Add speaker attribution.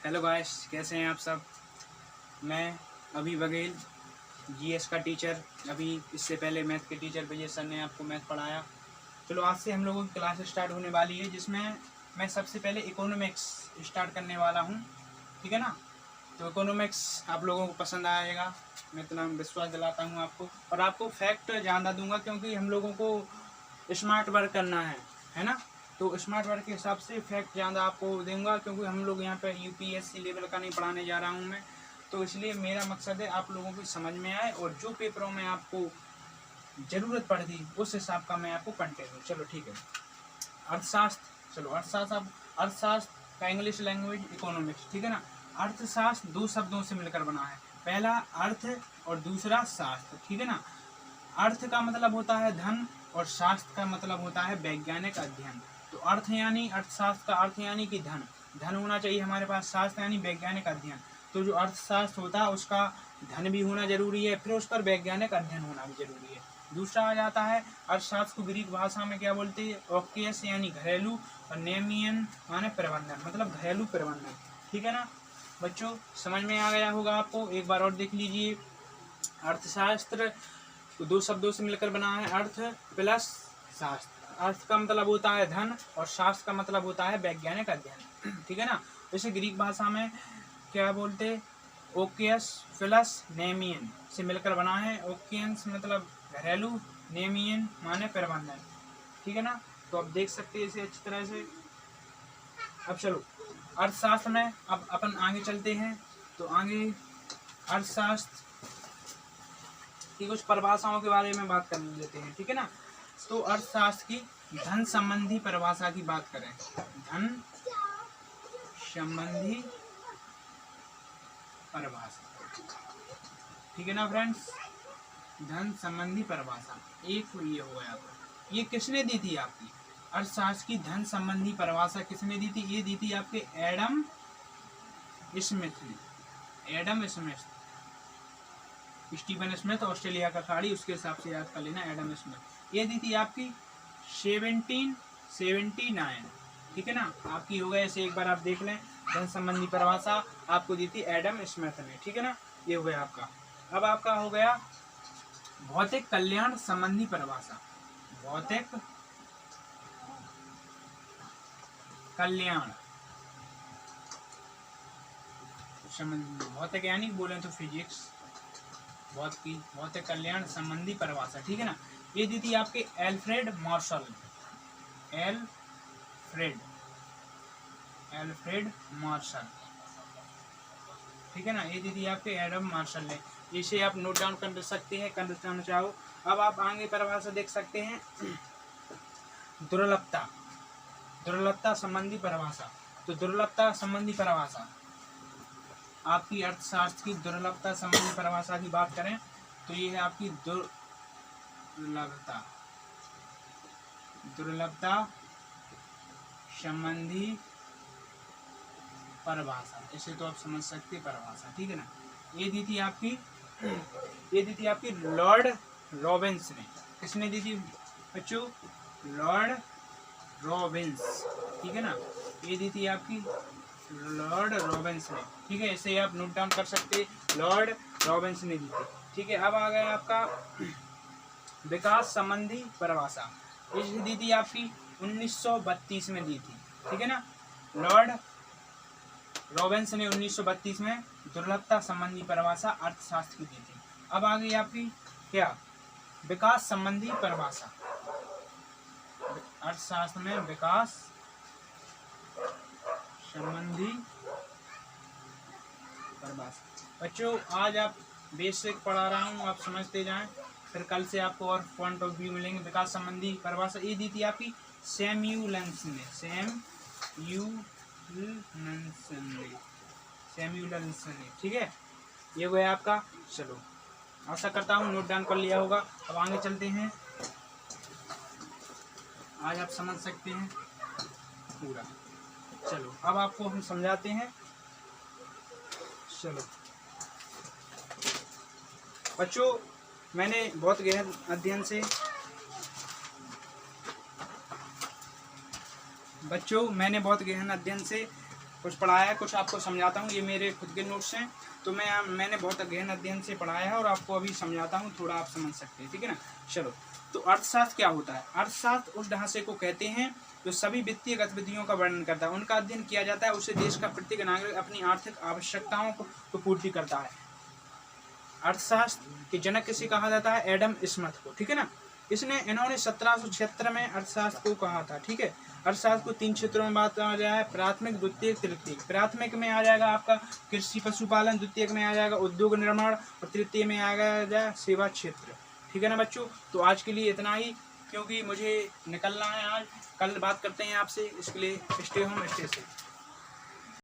Speaker 1: Hello guys, कैसे हैं आप सब। मैं अभी बघेल जीएस का टीचर। अभी इससे पहले मैथ के टीचर विजय सर ने आपको मैथ पढ़ाया। चलो आज से हम लोगों की क्लास स्टार्ट होने वाली है, जिसमें मैं सबसे पहले इकोनॉमिक्स स्टार्ट करने वाला हूँ। ठीक है ना। तो इकोनॉमिक्स आप लोगों को पसंद आएगा, मैं इतना विश्वास दिलाता हूँ आपको। और आपको फैक्ट ज़्यादा दूंगा क्योंकि हम लोगों को स्मार्ट वर्क करना है ना। तो स्मार्ट वर्क के हिसाब से फैक्ट ज़्यादा आपको दूंगा, क्योंकि हम लोग यहाँ पे यूपीएससी लेवल का नहीं पढ़ाने जा रहा हूँ मैं। तो इसलिए मेरा मकसद है आप लोगों को समझ में आए, और जो पेपरों में आपको ज़रूरत पड़ती उस हिसाब का मैं आपको कंटेंट दूँ। चलो ठीक है। अर्थशास्त्र, चलो अर्थशास्त्र। अब अर्थशास्त्र का इंग्लिश लैंग्वेज इकोनॉमिक्स, ठीक है ना। अर्थशास्त्र दो शब्दों से मिलकर बना है, पहला अर्थ और दूसरा शास्त्र, ठीक है ना। अर्थ का मतलब होता है धन और शास्त्र का मतलब होता है वैज्ञानिक अध्ययन। तो अर्थ यानी अर्थशास्त्र का अर्थ यानी कि धन, धन होना चाहिए हमारे पास। शास्त्र यानी वैज्ञानिक अध्ययन। तो जो अर्थशास्त्र होता है उसका धन भी होना जरूरी है, फिर उस पर वैज्ञानिक अध्ययन होना भी जरूरी है। दूसरा आ जाता है अर्थशास्त्र को ग्रीक भाषा में क्या बोलते हैं, ओकेस यानी घरेलू, और नेमियन माने प्रबंधन, मतलब घरेलू प्रबंधन। ठीक है ना बच्चों, समझ में आ गया होगा आपको। एक बार और देख लीजिए। अर्थशास्त्र दो शब्दों से मिलकर बना है, अर्थ प्लस शास्त्र। अर्थ का मतलब होता है धन और शास्त्र का मतलब होता है वैज्ञानिक अध्ययन। ठीक है ना। जैसे ग्रीक भाषा में क्या बोलते, ओकेयस प्लस नेमियन से मिलकर बना है। ओकेयंस मतलब घरेलू, नेमियन माने प्रबंधन। ठीक है ना। तो आप देख सकते हैं इसे अच्छी तरह से। अब चलो अर्थशास्त्र में अब अपन आगे चलते हैं। तो आगे अर्थशास्त्र की कुछ परिभाषाओं के बारे में बात कर लेते हैं, ठीक है ना। तो अर्थशास्त्र की धन संबंधी परिभाषा की बात करें, धन संबंधी परिभाषा, ठीक है ना फ्रेंड्स। धन संबंधी परिभाषा एक ये हो गया। ये किसने दी थी आपकी अर्थशास्त्र की धन संबंधी परिभाषा किसने दी थी? ये दी थी आपके एडम स्मिथ ने। Adam Smith, Steven Smith Australia का खिलाड़ी, उसके हिसाब से याद कर लेना एडम स्मिथ। ये दी थी आपकी 1779, ठीक है ना। आपकी हो गया, ऐसे एक बार आप देख लें। धन संबंधी परिभाषा आपको दी थी एडम स्मिथ ने, ठीक है ना। ये हो गया आपका। अब आपका हो गया भौतिक कल्याण संबंधी परिभाषा। भौतिक कल्याण संबंधी, भौतिक यानी बोले तो फिजिक्स, भौतिक कल्याण संबंधी परिभाषा, ठीक है ना। ये दी थी आपके एल्फ्रेड मार्शल, एल्फ्रेड मार्शल, ठीक है ना। ये दी थी आपके एडम मार्शल ने। इसे आप नोट डाउन कर सकते हैं, कर देना चाहो। अब आप आगे परिभाषा देख सकते हैं, दुर्लभता, दुर्लभता संबंधी परिभाषा। तो दुर्लभता संबंधी परिभाषा आपकी अर्थशास्त्र की दुर्लभता संबंधी परिभाषा की बात करें तो ये है आपकी दुर्लभता, दुर्लभता संबंधी परिभाषा। इसे तो आप समझ सकते परिभाषा, ठीक है ना। ये दी थी आपकी लॉर्ड रॉबिन्स ने। किसने दी थी बच्चों? लॉर्ड रॉबिन्स, ठीक है ना। ये दी थी आपकी लॉर्ड रॉबिन्स ने, ठीक है। इसे आप नोट डाउन कर सकते, लॉर्ड रॉबिन्स ने दी थी, ठीक है। अब आ गया आपका विकास संबंधी परिभाषा। इसे दी थी आपकी 1932 में दी थी, ठीक है ना। लॉर्ड रॉबिन्स ने 1932 में दुर्लभता संबंधी परिभाषा अर्थशास्त्र की दी थी। अब आ गई आपकी क्या, विकास संबंधी परिभाषा। अर्थशास्त्र में विकास संबंधी परिभाषा। बच्चों आज आप बेसिक पढ़ा रहा हूँ, आप समझते जाएं, फिर कल से आपको और पॉइंट ऑफ व्यू मिलेंगे। विकास संबंधी परिभाषा ये दी थी आपकी सैमुएल्सन ने, ठीक है। ये हुआ आपका। चलो आशा करता हूँ नोट डाउन कर लिया होगा। अब आगे चलते हैं, आज आप समझ सकते हैं पूरा। चलो अब आपको हम समझाते हैं। चलो बच्चों, मैंने बहुत गहन अध्ययन से कुछ पढ़ाया है, कुछ आपको समझाता हूँ। ये मेरे खुद के नोट्स हैं, तो मैंने बहुत गहन अध्ययन से पढ़ाया है और आपको अभी समझाता हूँ, थोड़ा आप समझ सकते हैं, ठीक है ना। चलो, तो अर्थशास्त्र क्या होता है? अर्थशास्त्र उस ढांचे को कहते हैं जो सभी वित्तीय गतिविधियों का वर्णन करता है, उनका अध्ययन किया जाता है, उससे देश का प्रत्येक नागरिक अपनी आर्थिक आवश्यकताओं को पूर्ति करता है। अर्थशास्त्र के जनक किसे कहा जाता है? एडम स्मिथ को, ठीक है ना। इन्होंने 1776 में अर्थशास्त्र को कहा था, ठीक है। अर्थशास्त्र को 3 क्षेत्रों में बांटा गया है, प्राथमिक, द्वितीयक, तृतीयक। प्राथमिक में आ जाएगा आपका कृषि पशुपालन, द्वितीयक में आ जाएगा उद्योग निर्माण और तृतीय में आ जाएगा सेवा क्षेत्र, ठीक है ना बच्चों। तो आज के लिए इतना ही, क्योंकि मुझे निकलना है आज, कल बात करते हैं आपसे, इसके लिए स्टे होम स्टे सेफ।